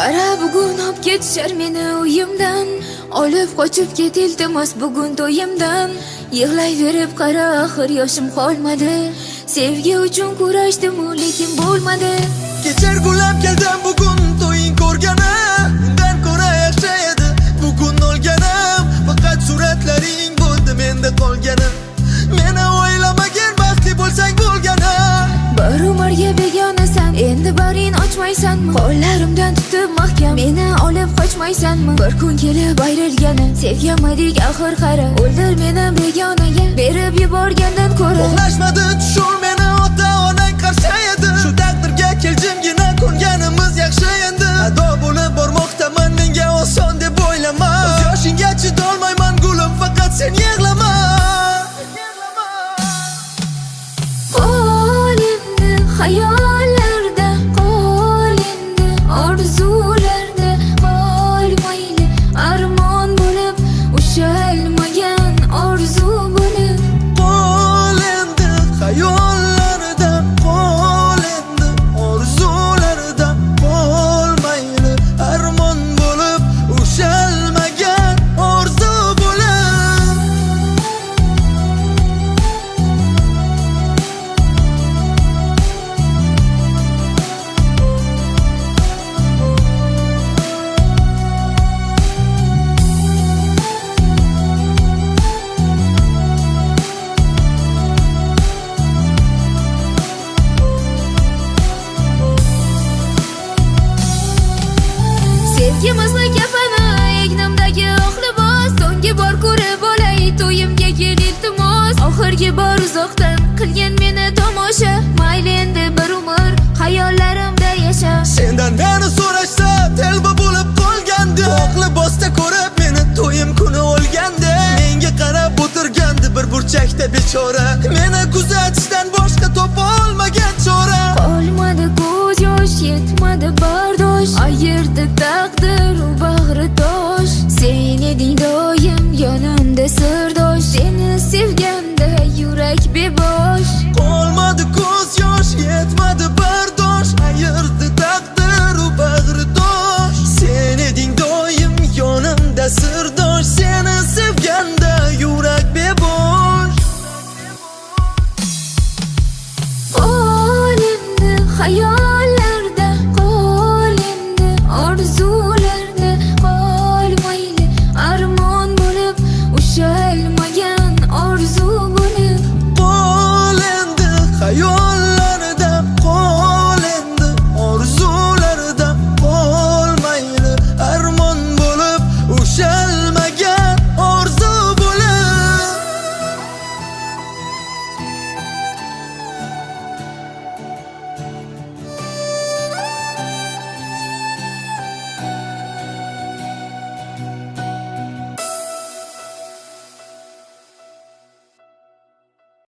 Qara bugun olib ketishar meni uyimdan, olib qochib ket iltimos bugun to'yimdan. Yig'layverib qara axir yoshim qolmadi, sevgi uchun kurashdim lekin bo'lmadi. Kechar gulab keldim bugun to'ying ko'rgani, undan ko'ra yaxshi edi bugun o'lganim. Faqat suratlaring bo'ldi menda qolganim, meni o'ylamagin baxtli bo'lsang bo'lgani. Bir umrga begonasan, endi barin ochmaysanmi? Qo'llarimdan tutib mahkam meni olib qochmaysanmi? Bir kun kelib ayrilgani, sevganmadik axir qara. O'ldir meni begonaga, berib yuborgandan ko'ra. Uxlashmadi tushur meni ota-onang qarshi edi. Shu taqdirga keljimgina ko'nganimiz yaxshi endi. Ado bo'lib bormoqdaman, menga oson deb o'ylama. Ko'z yoshingga chidolmayman gulim, faqat sen yig'lama. Hayollarda qol endi, orzularda qol mayli. Armon bo'lib ushalmagan orzu bo'lib. Qol endi hayollarda qol endi, orzularda qol mayli. Armon bo'lib ushalmagan orzu bo'lib. Sevgimizni kafani egnimdagi oq libos, so'nggi bor ko'rib olay to'yimga kel iltimos. Oxirgi bor uzoqdan qilgan meni tomosha, mayli endi bir umr hayollarimda yasha. Sendan meni so'rashsa telba bo'lib qolgandi, oq libosda ko'rib meni to'yim kuni o'lgandi. Menga qarab o'tirgandi bir burchakda bechora, meni kuzatishdan boshqa topa olmagan chora. Qolmadi ko'z yosh, yetmadi bardosh, ayirdi taqdir u bag'ri tosh. Sen eding doim yonimda sirdosh, seni sevgan